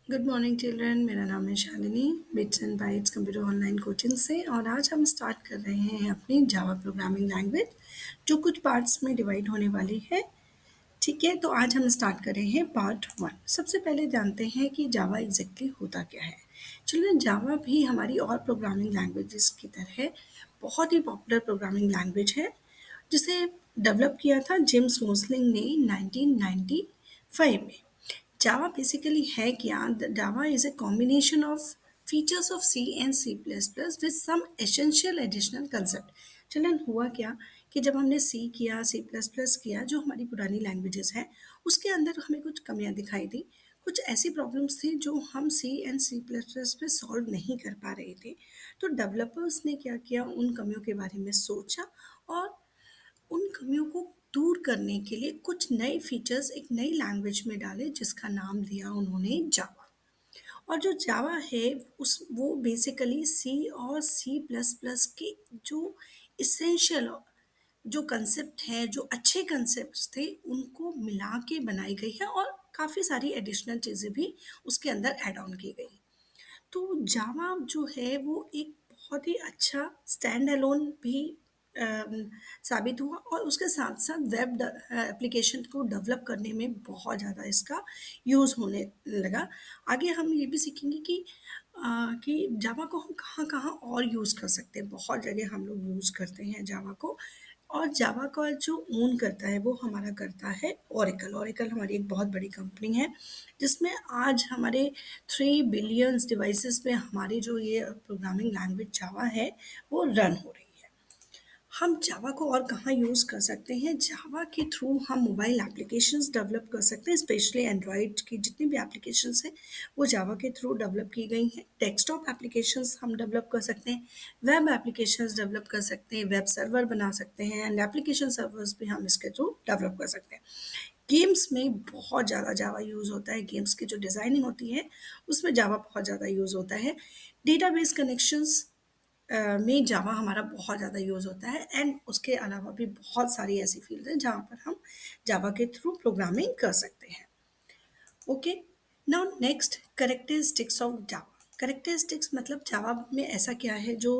Good morning children. मेरा नाम है Shalini, bits and bytes computer online coaching से। और आज हम स्टार्ट कर रहे हैं अपनी जावा प्रोग्रामिंग लैंग्वेज, जो कुछ पार्ट्स में डिवाइड होने वाली है। ठीक है, तो आज हम स्टार्ट कर रहे हैं पार्ट वन। सबसे पहले जानते हैं कि जावा एग्जैक्टली होता क्या है। चिल्ड्रन, जावा भी हमारी और प्रोग्रामिंग लैंग्वेजेस की तरह बहुत ही पॉपुलर प्रोग्रामिंग लैंग्वेज है, जिसे डेवलप किया था जेम्स मोसलिंग ने 1995 में। जावा बेसिकली है क्या? Java is a combination of features of C and C++ with some essential additional concept। चलन हुआ क्या कि जब हमने सी किया, सी प्लस प्लस किया, जो हमारी पुरानी लैंग्वेजेस हैं, उसके अंदर हमें कुछ कमियां दिखाई दी। कुछ ऐसी प्रॉब्लम्स थी जो हम सी एंड सी प्लस प्लस पे सॉल्व नहीं कर पा रहे थे। तो डेवलपर्स ने क्या किया, उन कमियों के बारे में सोचा और उन कमियों को दूर करने के लिए कुछ नए फीचर्स एक नई लैंग्वेज में डाले, जिसका नाम दिया उन्होंने जावा। और जो जावा है उस वो बेसिकली सी और सी प्लस प्लस के जो इसेंशियल जो कंसेप्ट है, जो अच्छे कंसेप्ट थे, उनको मिला के बनाई गई है और काफ़ी सारी एडिशनल चीज़ें भी उसके अंदर ऐड ऑन की गई। तो जावा जो है वो एक बहुत ही अच्छा स्टैंड अलोन भी अम, साबित हुआ, और उसके साथ साथ वेब एप्लीकेशन को डेवलप करने में बहुत ज़्यादा इसका यूज़ होने लगा। आगे हम ये भी सीखेंगे कि जावा को हम कहाँ कहाँ और यूज़ कर सकते हैं। बहुत जगह हम लोग यूज़ करते हैं जावा को। और जावा का जो ओन करता है वो हमारा करता है ओरेकल। ओरेकल हमारी एक बहुत बड़ी कंपनी है, जिसमें आज हमारे 3 बिलियंस डिवाइसेस पे हमारी जो ये प्रोग्रामिंग लैंग्वेज जावा है वो रन हो रही है। हम जावा को और कहाँ यूज़ कर सकते हैं? जावा के थ्रू हम मोबाइल एप्लीकेशंस डेवलप कर सकते हैं, स्पेशली एंड्रॉयड की जितनी भी एप्लीकेशंस हैं वो जावा के थ्रू डेवलप की गई हैं। डेस्कटॉप एप्लीकेशंस हम डेवलप कर सकते हैं, वेब एप्लीकेशंस डेवलप कर सकते हैं, वेब सर्वर बना सकते हैं, एंड एप्लीकेशन सर्वर्स भी हम इसके थ्रू डेवलप कर सकते हैं। गेम्स में बहुत ज़्यादा जावा यूज़ होता है। गेम्स की जो डिज़ाइनिंग होती है उसमें जावा बहुत ज़्यादा यूज़ होता है। डेटाबेस कनेक्शंस में जावा हमारा बहुत ज़्यादा यूज़ होता है, एंड उसके अलावा भी बहुत सारी ऐसी फील्ड हैं जहाँ पर हम जावा के थ्रू प्रोग्रामिंग कर सकते हैं। Okay, now next, characteristics of Java. Characteristics मतलब जावा में ऐसा क्या है जो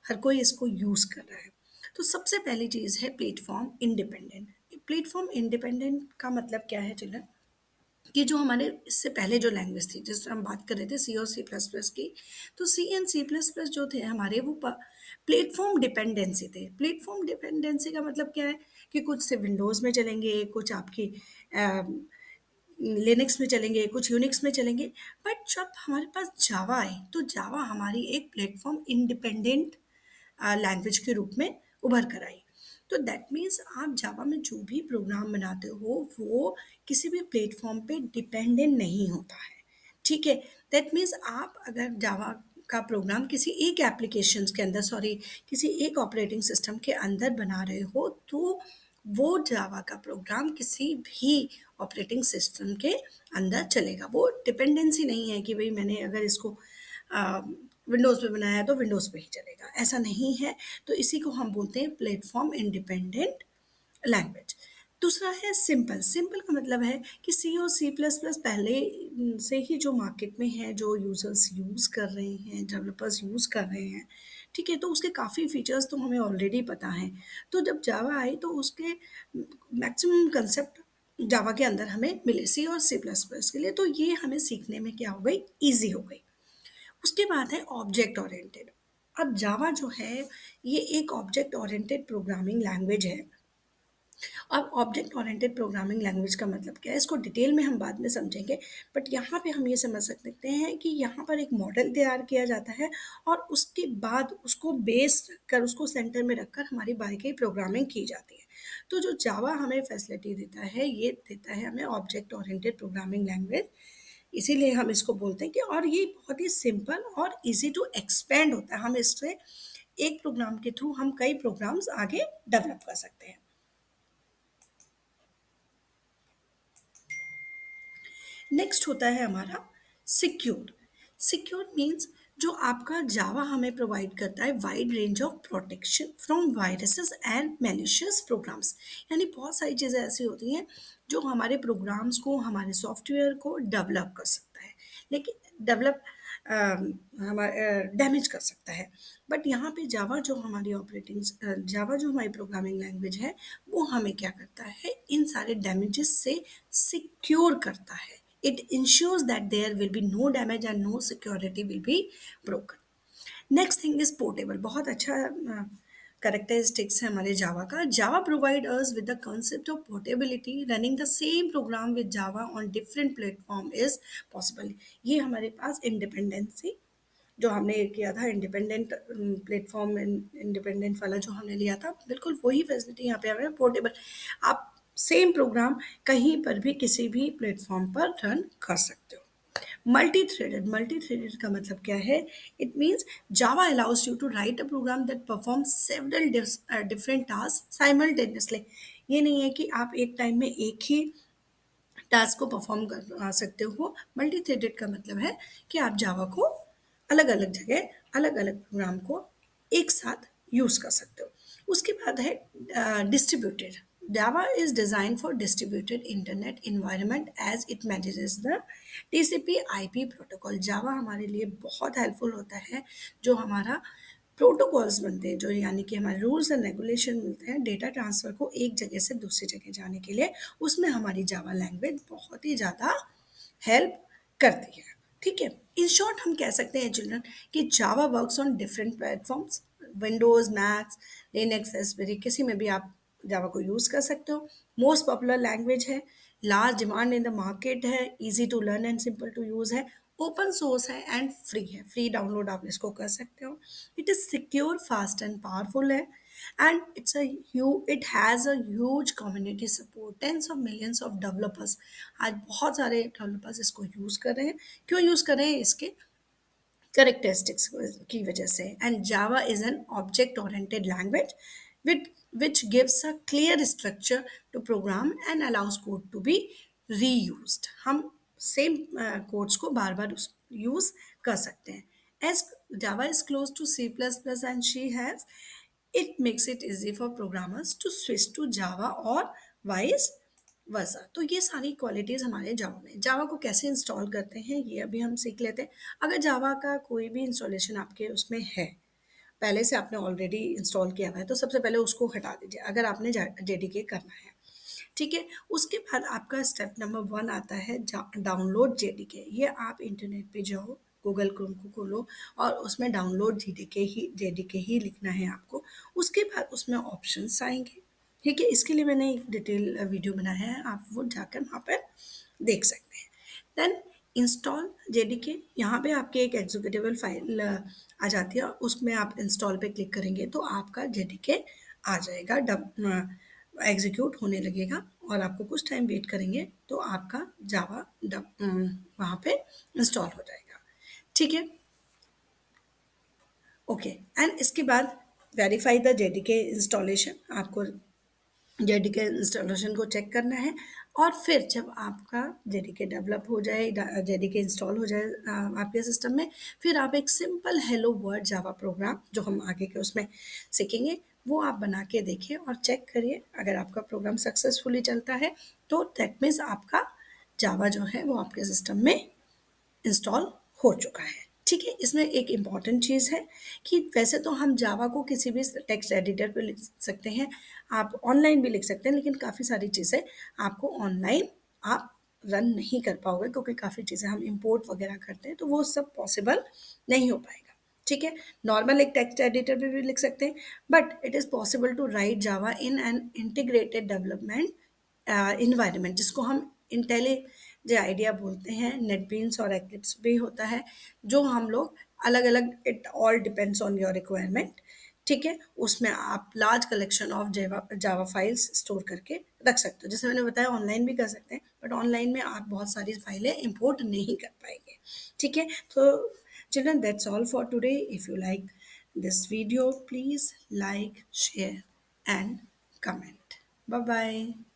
हर कोई इसको यूज़ कर रहा है। तो सबसे पहली चीज़ है प्लेटफॉर्म इंडिपेंडेंट। प्लेटफॉर्म इंडिपेंडेंट का मतलब क्या है चिल्ड्रन? कि जो हमारे इससे पहले जो लैंग्वेज थी, जिस हम बात कर रहे थे सी और सी प्लस प्लस की, तो सी एंड सी प्लस प्लस जो थे हमारे वो प्लेटफॉर्म डिपेंडेंसी थे। प्लेटफॉर्म डिपेंडेंसी का मतलब क्या है कि कुछ से विंडोज़ में चलेंगे, कुछ आपकी लिनक्स में चलेंगे, कुछ यूनिक्स में चलेंगे। बट जब हमारे पास जावा आए तो जावा हमारी एक प्लेटफॉर्म इंडिपेंडेंट लैंग्वेज के रूप में उभर कर आई। तो दैट मीन्स आप जावा में जो भी प्रोग्राम बनाते हो वो किसी भी प्लेटफॉर्म पे डिपेंडेंट नहीं होता है। ठीक है, दैट मीन्स आप अगर जावा का प्रोग्राम किसी एक एप्लीकेशन के अंदर, सॉरी, किसी एक ऑपरेटिंग सिस्टम के अंदर बना रहे हो, तो वो जावा का प्रोग्राम किसी भी ऑपरेटिंग सिस्टम के अंदर चलेगा। वो डिपेंडेंसी नहीं है कि भाई मैंने अगर इसको विंडोज़ पे बनाया है तो विंडोज़ पे ही चलेगा, ऐसा नहीं है। तो इसी को हम बोलते हैं प्लेटफॉर्म इंडिपेंडेंट लैंग्वेज। दूसरा है सिंपल। सिंपल का मतलब है कि सी और सी प्लस प्लस पहले से ही जो मार्केट में है, जो यूजर्स यूज़ कर रहे हैं, डेवलपर्स यूज़ कर रहे हैं, ठीक है, तो उसके काफ़ी फीचर्स तो हमें ऑलरेडी पता हैं। तो जब जावा आई तो उसके मैक्सिमम कंसेप्ट जावा के अंदर हमें मिले, सी और सी प्लस प्लस के लिए। तो ये हमें सीखने में क्या हो गई, ईजी हो गई। उसके बाद है ऑब्जेक्ट ओरिएंटेड। अब जावा जो है ये एक ऑब्जेक्ट ओरिएंटेड प्रोग्रामिंग लैंग्वेज है। अब ऑब्जेक्ट ओरिएंटेड प्रोग्रामिंग लैंग्वेज का मतलब क्या है, इसको डिटेल में हम बाद में समझेंगे। बट यहाँ पे हम ये समझ सकते हैं कि यहाँ पर एक मॉडल तैयार किया जाता है, और उसके बाद उसको बेस कर, उसको सेंटर में रखकर हमारी बाकी प्रोग्रामिंग की जाती है। तो जो जावा हमें फैसिलिटी देता है, ये देता है हमें ऑब्जेक्ट ओरिएंटेड प्रोग्रामिंग लैंग्वेज। इसीलिए हम इसको बोलते हैं कि, और ये बहुत ही सिंपल और इजी टू एक्सपेंड होता है। हम इससे एक प्रोग्राम के थ्रू हम कई प्रोग्राम्स आगे डेवलप कर सकते हैं। नेक्स्ट होता है हमारा सिक्योर। सिक्योर मीन्स जो आपका जावा हमें प्रोवाइड करता है wide range of protection from viruses and malicious programs. यानी बहुत सारी चीज़ें ऐसी होती हैं जो हमारे प्रोग्राम्स को, हमारे सॉफ्टवेयर को डेवलप कर सकता है। लेकिन डेवलप हमारा डैमेज कर सकता है। बट यहाँ पे जावा जो हमारी जावा जो हमारी प्रोग्रामिंग लैंग्वेज है, वो हमें क्या करता है, इन सारे डैमेजेस से सिक्योर करता है। It ensures that there will be no damage and no security will be broken. Next thing is portable. बहुत अच्छा करेक्टरिस्टिक्स है हमारे जावा का। Java provide us with the concept of portability. Running the same program with Java on different platform is possible. ये हमारे पास independency जो हमने किया था, इंडिपेंडेंट प्लेटफॉर्म, इंडिपेंडेंट वाला जो हमने लिया था, बिल्कुल वही फैसिलिटी यहाँ पे हमें पोर्टेबल। आप सेम प्रोग्राम कहीं पर भी किसी भी प्लेटफॉर्म पर रन कर सकते हो। Multi-threaded का मतलब क्या है? It means Java allows you to write a program that performs several different tasks simultaneously. ये नहीं है कि आप एक टाइम में एक ही टास्क को परफॉर्म कर सकते हो। मल्टी थ्रेडेड का मतलब है कि आप जावा को अलग अलग जगह, अलग अलग प्रोग्राम को एक साथ यूज कर सकते हो। उसके बाद है distributed. Java is design for distributed internet environment as it manages the TCP IP protocol. Java हमारे लिए बहुत हेल्पफुल होता है। जो हमारा प्रोटोकॉल्स बनते हैं, जो यानी कि हमारे रूल्स एंड रेगुलेशन मिलते हैं डेटा ट्रांसफ़र को एक जगह से दूसरी जगह जाने के लिए, उसमें हमारी जावा लैंग्वेज बहुत ही ज़्यादा हेल्प करती है। ठीक है, इन शॉर्ट हम कह सकते हैं चिल्ड्रन कि Java works on different platforms, Windows, Macs, Linux, एसपेरी, किसी में भी आप जावा को यूज़ कर सकते हो। मोस्ट पॉपुलर लैंग्वेज है, large demand in the market है, easy to learn and simple to use है, ओपन सोर्स है एंड फ्री है। फ्री डाउनलोड आप इसको कर सकते हो। It is secure, fast and powerful है। And it has a huge community support, tens of millions of developers. आज बहुत सारे डेवलपर्स इसको यूज़ कर रहे हैं। क्यों यूज़ कर रहे हैं? इसके characteristics की वजह से। And Java is an object oriented language with which gives a clear structure to program and allows code to be reused. हम सेम कोड्स को बार बार यूज कर सकते हैं। As Java is close to C plus plus and she has, it makes it easy for programmers to switch to Java और vice वर्सा। तो ये सारी क्वालिटीज़ हमारे जावा में। जावा को कैसे इंस्टॉल करते हैं ये अभी हम सीख लेते हैं। अगर जावा का कोई भी इंस्टॉलेशन आपके उसमें है, पहले से आपने ऑलरेडी इंस्टॉल किया हुआ है, तो सबसे पहले उसको हटा दीजिए अगर आपने जेडीके करना है। ठीक है, उसके बाद आपका स्टेप नंबर 1 आता है डाउनलोड जेडीके। ये आप इंटरनेट पे जाओ, गूगल क्रोम को खोलो और उसमें डाउनलोड जेडीके ही लिखना है आपको। उसके बाद उसमें ऑप्शंस आएंगे। ठीक है, इसके लिए मैंने एक डिटेल वीडियो बनाया है, आप वो जाकर वहाँ पर देख सकते हैं। देन इंस्टॉल जेडीके, यहाँ पे आपके एक एग्जीक्यूटेबल फाइल आ जाती है, उसमें आप इंस्टॉल पे क्लिक करेंगे तो आपका जेडीके आ जाएगा, एग्जीक्यूट होने लगेगा और आपको कुछ टाइम वेट करेंगे तो आपका जावा वहाँ पे इंस्टॉल हो जाएगा। ठीक है, ओके। एंड इसके बाद वेरीफाई द जेडीके इंस्टॉलेशन। आपको जेडीके इंस्टॉलेशन को चेक करना है और फिर जब आपका जेडीके डेवलप हो जाए, जेडीके इंस्टॉल हो जाए आपके सिस्टम में, फिर आप एक simple hello word Java program जो हम आगे के उसमें सीखेंगे वो आप बना के देखिए और चेक करिए। अगर आपका प्रोग्राम सक्सेसफुली चलता है तो दैट मीन्स आपका जावा जो है वो आपके सिस्टम में इंस्टॉल हो चुका है। ठीक है, इसमें एक इम्पॉर्टेंट चीज़ है कि वैसे तो हम जावा को किसी भी टेक्स्ट एडिटर पे लिख सकते हैं, आप ऑनलाइन भी लिख सकते हैं, लेकिन काफ़ी सारी चीज़ें आपको ऑनलाइन आप रन नहीं कर पाओगे क्योंकि काफ़ी चीज़ें हम इंपोर्ट वगैरह करते हैं तो वो सब पॉसिबल नहीं हो पाएगा। ठीक है, नॉर्मल एक टेक्स्ट एडिटर पे भी लिख सकते हैं, but it is possible to write Java in an integrated development environment, जिसको हम इंटेलिज आइडिया बोलते हैं। नेटबीन्स और एक्लिप्स भी होता है, जो हम लोग अलग अलग, it all depends on your requirement. ठीक है, उसमें आप large collection of Java Java files store करके रख सकते हो। जैसे मैंने बताया ऑनलाइन भी कर सकते हैं, बट ऑनलाइन में आप बहुत सारी फाइलें इंपोर्ट नहीं कर पाएंगे। ठीक है, तो children that's all for today. If you like this video please like, share and comment. Bye bye.